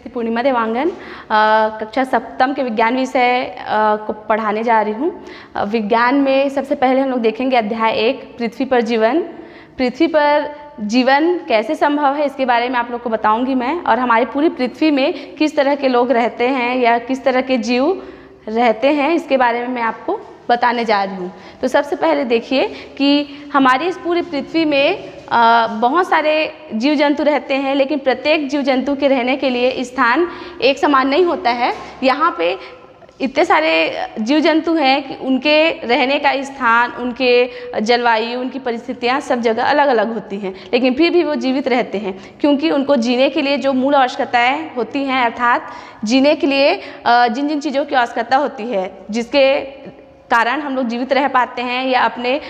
पूर्णिमा देवांगन कक्षा सप्तम के विज्ञान विषय को पढ़ाने जा रही हूँ। विज्ञान में सबसे पहले हम लोग देखेंगे अध्याय 1 पृथ्वी पर जीवन। पृथ्वी पर जीवन कैसे संभव है इसके बारे में आप लोग को बताऊंगी मैं, और हमारी पूरी पृथ्वी में किस तरह के लोग रहते हैं या किस तरह के जीव रहते हैं इसके बारे में मैं आपको बताने जा रही हूँ। तो सबसे पहले देखिए कि हमारी इस पूरी पृथ्वी में बहुत सारे जीव जंतु रहते हैं, लेकिन प्रत्येक जीव जंतु के रहने के लिए स्थान एक समान नहीं होता है। यहाँ पे इतने सारे जीव जंतु हैं कि उनके रहने का स्थान, उनके जलवायु, उनकी परिस्थितियाँ सब जगह अलग अलग होती हैं, लेकिन फिर भी वो जीवित रहते हैं क्योंकि उनको जीने के लिए जो मूल आवश्यकताएँ होती हैं, अर्थात जीने के लिए जिन जिन चीज़ों की आवश्यकता होती है जिसके कारण हम लोग जीवित रह पाते हैं या अपने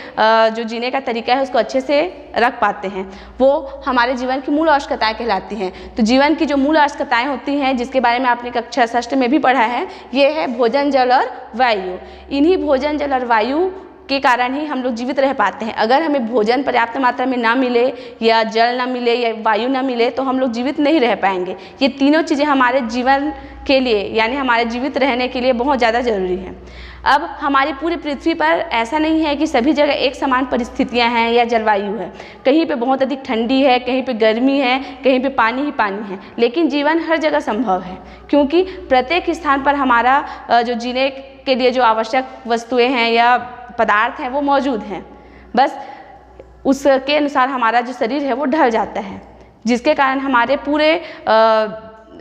जो जीने का तरीका है उसको अच्छे से रख पाते हैं, वो हमारे जीवन की मूल आवश्यकताएं कहलाती हैं। तो जीवन की जो मूल आवश्यकताएं होती हैं जिसके बारे में आपने कक्षा 6 में भी पढ़ा है, ये है भोजन, जल और वायु। इन्हीं भोजन, जल और वायु के कारण ही हम लोग जीवित रह पाते हैं। अगर हमें भोजन पर्याप्त मात्रा में ना मिले या जल ना मिले या वायु ना मिले तो हम लोग जीवित नहीं रह पाएंगे। ये तीनों चीज़ें हमारे जीवन के लिए यानी हमारे जीवित रहने के लिए बहुत ज़्यादा ज़रूरी है। अब हमारी पूरी पृथ्वी पर ऐसा नहीं है कि सभी जगह एक समान परिस्थितियां हैं या जलवायु है। कहीं पे बहुत अधिक ठंडी है, कहीं पे गर्मी है, कहीं पे पानी ही पानी है, लेकिन जीवन हर जगह संभव है क्योंकि प्रत्येक स्थान पर हमारा जो जीने के लिए जो आवश्यक वस्तुएं हैं या पदार्थ हैं वो मौजूद हैं। बस उसके अनुसार हमारा जो शरीर है वो ढल जाता है, जिसके कारण हमारे पूरे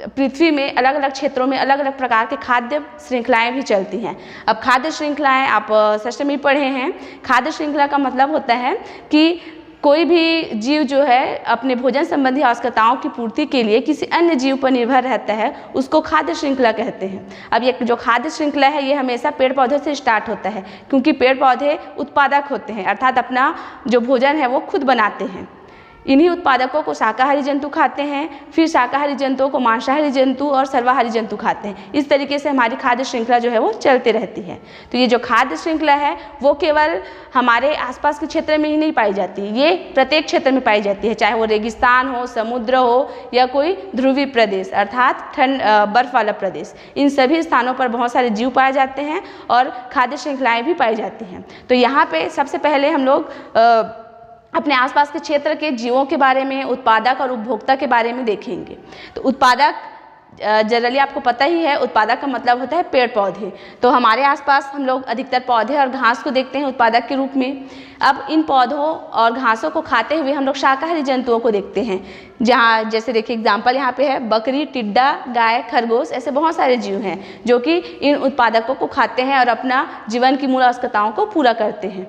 पृथ्वी में अलग अलग क्षेत्रों में अलग अलग प्रकार के खाद्य श्रृंखलाएं भी चलती हैं। अब खाद्य श्रृंखलाएं आप सत्र में पढ़े हैं। खाद्य श्रृंखला का मतलब होता है कि कोई भी जीव जो है अपने भोजन संबंधी आवश्यकताओं की पूर्ति के लिए किसी अन्य जीव पर निर्भर रहता है, उसको खाद्य श्रृंखला कहते हैं। अब ये जो खाद्य श्रृंखला है ये हमेशा पेड़ पौधों से स्टार्ट होता है क्योंकि पेड़ पौधे उत्पादक होते हैं, अर्थात अपना जो भोजन है वो खुद बनाते हैं। इन्हीं उत्पादकों को शाकाहारी जंतु खाते हैं, फिर शाकाहारी जंतुओं को मांसाहारी जंतु और सर्वाहारी जंतु खाते हैं। इस तरीके से हमारी खाद्य श्रृंखला जो है वो चलते रहती है। तो ये जो खाद्य श्रृंखला है वो केवल हमारे आसपास के क्षेत्र में ही नहीं पाई जाती, ये प्रत्येक क्षेत्र में पाई जाती है, चाहे वो रेगिस्तान हो, समुद्र हो या कोई ध्रुवीय प्रदेश अर्थात बर्फ वाला प्रदेश। इन सभी स्थानों पर बहुत सारे जीव पाए जाते हैं और खाद्य श्रृंखलाएँ भी पाई जाती हैं। तो यहाँ पर सबसे पहले हम लोग अपने आसपास के क्षेत्र के जीवों के बारे में, उत्पादक और उपभोक्ता के बारे में देखेंगे। तो उत्पादक जनरली आपको पता ही है, उत्पादक का मतलब होता है पेड़ पौधे। तो हमारे आसपास हम लोग अधिकतर पौधे और घास को देखते हैं उत्पादक के रूप में। अब इन पौधों और घासों को खाते हुए हम लोग शाकाहारी जंतुओं को देखते हैं, जहाँ जैसे देखिए एग्जाम्पल यहाँ पे है बकरी, टिड्डा, गाय, खरगोश, ऐसे बहुत सारे जीव हैं जो कि इन उत्पादकों को खाते हैं और अपना जीवन की मूल आवश्यकताओं को पूरा करते हैं।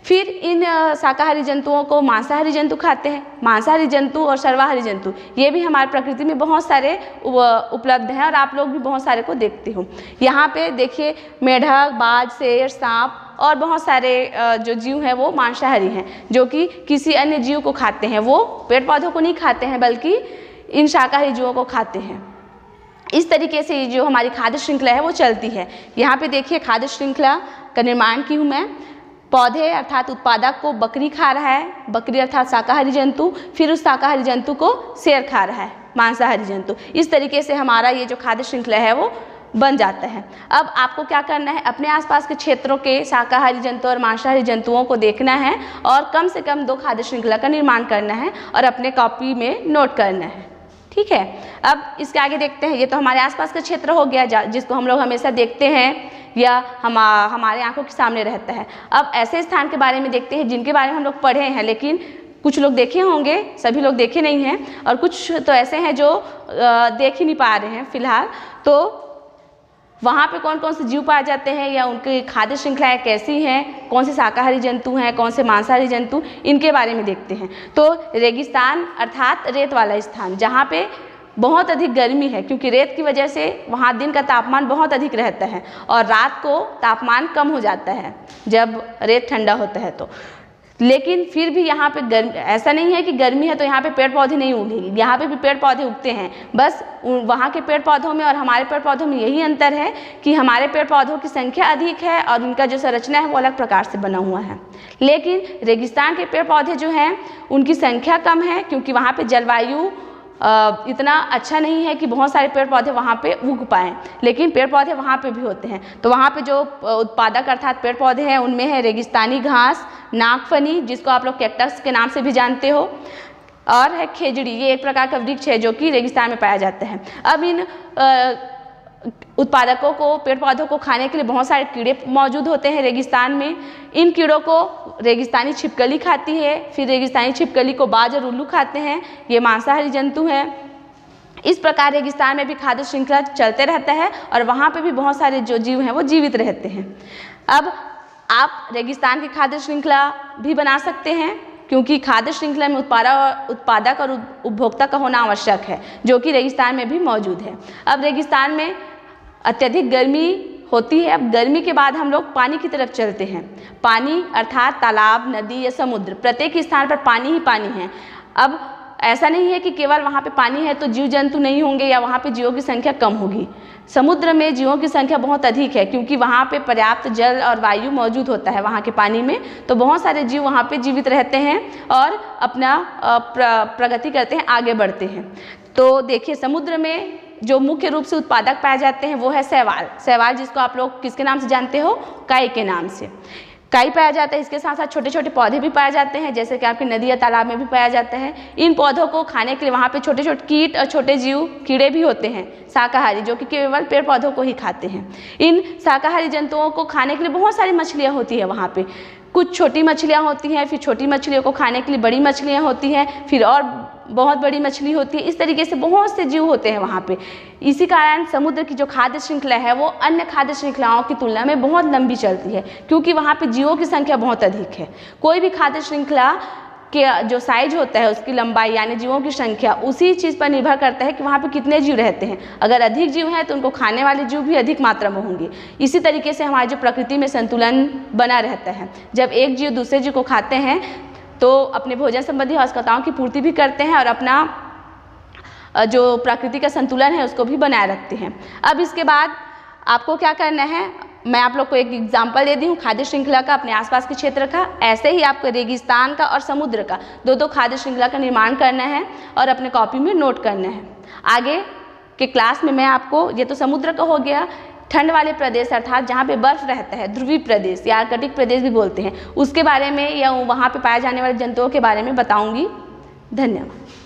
फिर इन शाकाहारी जंतुओं को मांसाहारी जंतु खाते हैं। मांसाहारी जंतु और सर्वाहारी जंतु ये भी हमारी प्रकृति में बहुत सारे उपलब्ध हैं और आप लोग भी बहुत सारे को देखते हो। यहाँ पे देखिए मेढक, बाज, शेर, सांप और बहुत सारे जो जीव हैं वो मांसाहारी हैं जो कि किसी अन्य जीव को खाते हैं। वो पेड़ पौधों को नहीं खाते हैं बल्कि इन शाकाहारी जीवों को खाते हैं। इस तरीके से जो हमारी खाद्य श्रृंखला है वो चलती है। यहाँ पे देखिए खाद्य श्रृंखला का निर्माण की हूँ मैं। पौधे अर्थात उत्पादक को बकरी खा रहा है, बकरी अर्थात शाकाहारी जंतु, फिर उस शाकाहारी जंतु को शेर खा रहा है, मांसाहारी जंतु। इस तरीके से हमारा ये जो खाद्य श्रृंखला है वो बन जाता है। अब आपको क्या करना है, अपने आसपास के क्षेत्रों के शाकाहारी जंतु और मांसाहारी जंतुओं को देखना है और कम से कम 2 खाद्य श्रृंखला का निर्माण करना है और अपने कॉपी में नोट करना है। ठीक है, अब इसके आगे देखते हैं। ये तो हमारे आसपास का क्षेत्र हो गया जिसको हम लोग हमेशा देखते हैं या हमारे आंखों के सामने रहता है। अब ऐसे स्थान के बारे में देखते हैं जिनके बारे में हम लोग पढ़े हैं, लेकिन कुछ लोग देखे होंगे, सभी लोग देखे नहीं हैं, और कुछ तो ऐसे हैं जो देख ही नहीं पा रहे हैं फिलहाल। तो वहाँ पे कौन कौन से जीव पाए जाते हैं या उनकी खाद्य श्रृंखलाएँ कैसी हैं, कौन से शाकाहारी जंतु हैं, कौन से मांसाहारी जंतु, इनके बारे में देखते हैं। तो रेगिस्तान अर्थात रेत वाला स्थान जहाँ पे बहुत अधिक गर्मी है क्योंकि रेत की वजह से वहाँ दिन का तापमान बहुत अधिक रहता है और रात को तापमान कम हो जाता है जब रेत ठंडा होता है तो। लेकिन फिर भी यहाँ पे ऐसा नहीं है कि गर्मी है तो यहाँ पे पेड़ पौधे नहीं उगेंगे, यहाँ पे भी पेड़ पौधे उगते हैं। बस वहाँ के पेड़ पौधों में और हमारे पेड़ पौधों में यही अंतर है कि हमारे पेड़ पौधों की संख्या अधिक है और उनका जो संरचना है वो अलग प्रकार से बना हुआ है। लेकिन रेगिस्तान के पेड़ पौधे जो हैं उनकी संख्या कम है क्योंकि वहाँ पे जलवायु इतना अच्छा नहीं है कि बहुत सारे पेड़ पौधे वहाँ पे उग पाएँ, लेकिन पेड़ पौधे वहाँ पे भी होते हैं। तो वहाँ पे जो उत्पादक अर्थात पेड़ पौधे हैं उनमें है रेगिस्तानी घास, नागफनी जिसको आप लोग कैक्टस के नाम से भी जानते हो, और है खेजड़ी, ये एक प्रकार का वृक्ष है जो कि रेगिस्तान में पाया जाता है। अब इन उत्पादकों को, पेड़ पौधों को खाने के लिए बहुत सारे कीड़े मौजूद होते हैं रेगिस्तान में। इन कीड़ों को रेगिस्तानी छिपकली खाती है, फिर रेगिस्तानी छिपकली को बाज और उल्लू खाते हैं, ये मांसाहारी जंतु हैं। इस प्रकार रेगिस्तान में भी खाद्य श्रृंखला चलते रहता है और वहाँ पे भी बहुत सारे जो जीव हैं वो जीवित रहते हैं। अब आप रेगिस्तान की खाद्य श्रृंखला भी बना सकते हैं, क्योंकि खाद्य श्रृंखला में उत्पादक और उपभोक्ता का होना आवश्यक है, जो कि रेगिस्तान में भी मौजूद है। अब रेगिस्तान में अत्यधिक गर्मी होती है। अब गर्मी के बाद हम लोग पानी की तरफ चलते हैं। पानी अर्थात तालाब, नदी या समुद्र, प्रत्येक स्थान पर पानी ही पानी है। अब ऐसा नहीं है कि केवल वहाँ पे पानी है तो जीव जंतु नहीं होंगे या वहाँ पे जीवों की संख्या कम होगी। समुद्र में जीवों की संख्या बहुत अधिक है, क्योंकि वहाँ पे पर्याप्त जल और वायु मौजूद होता है वहाँ के पानी में, तो बहुत सारे जीव वहाँ पे जीवित रहते हैं और अपना प्रगति करते हैं, आगे बढ़ते हैं। तो देखिए, समुद्र में जो मुख्य रूप से उत्पादक पाए जाते हैं वो है शैवाल। शैवाल जिसको आप लोग किसके नाम से जानते हो? काई के नाम से। काई पाया जाता है। इसके साथ साथ छोटे छोटे पौधे भी पाए जाते हैं, जैसे कि आपकी नदी या तालाब में भी पाया जाता है। इन पौधों को खाने के लिए वहाँ पे छोटे छोटे कीट और छोटे जीव, कीड़े भी होते हैं शाकाहारी, जो कि केवल पेड़ पौधों को ही खाते हैं। इन शाकाहारी जंतुओं को खाने के लिए बहुत सारी मछलियाँ होती है वहाँ पे। कुछ छोटी मछलियाँ होती हैं, फिर छोटी मछलियों को खाने के लिए बड़ी मछलियाँ होती हैं, फिर और बहुत बड़ी मछली होती है। इस तरीके से बहुत से जीव होते हैं वहाँ पे। इसी कारण समुद्र की जो खाद्य श्रृंखला है वो अन्य खाद्य श्रृंखलाओं की तुलना में बहुत लंबी चलती है, क्योंकि वहाँ पे जीवों की संख्या बहुत अधिक है। कोई भी खाद्य श्रृंखला के जो साइज होता है, उसकी लंबाई यानी जीवों की संख्या, उसी चीज़ पर निर्भर करता है कि वहाँ पे कितने जीव रहते हैं। अगर अधिक जीव हैं तो उनको खाने वाले जीव भी अधिक मात्रा में होंगे। इसी तरीके से हमारी जो प्रकृति में संतुलन बना रहता है। जब एक जीव दूसरे जीव को खाते हैं तो अपने भोजन संबंधी आवश्यकताओं की पूर्ति भी करते हैं और अपना जो प्रकृति का संतुलन है उसको भी बनाए रखते हैं। अब इसके बाद आपको क्या करना है, मैं आप लोग को एक एग्जाम्पल दे दी हूँ खाद्य श्रृंखला का अपने आसपास के क्षेत्र का। ऐसे ही आपको रेगिस्तान का और समुद्र का दो खाद्य श्रृंखला का निर्माण करना है और अपने कॉपी में नोट करना है। आगे के क्लास में मैं आपको, ये तो समुद्र का हो गया, ठंड वाले प्रदेश अर्थात जहाँ पे बर्फ रहता है, ध्रुवीय प्रदेश या आर्कटिक प्रदेश भी बोलते हैं, उसके बारे में या वहाँ पे पाए जाने वाले जंतुओं के बारे में बताऊँगी। धन्यवाद।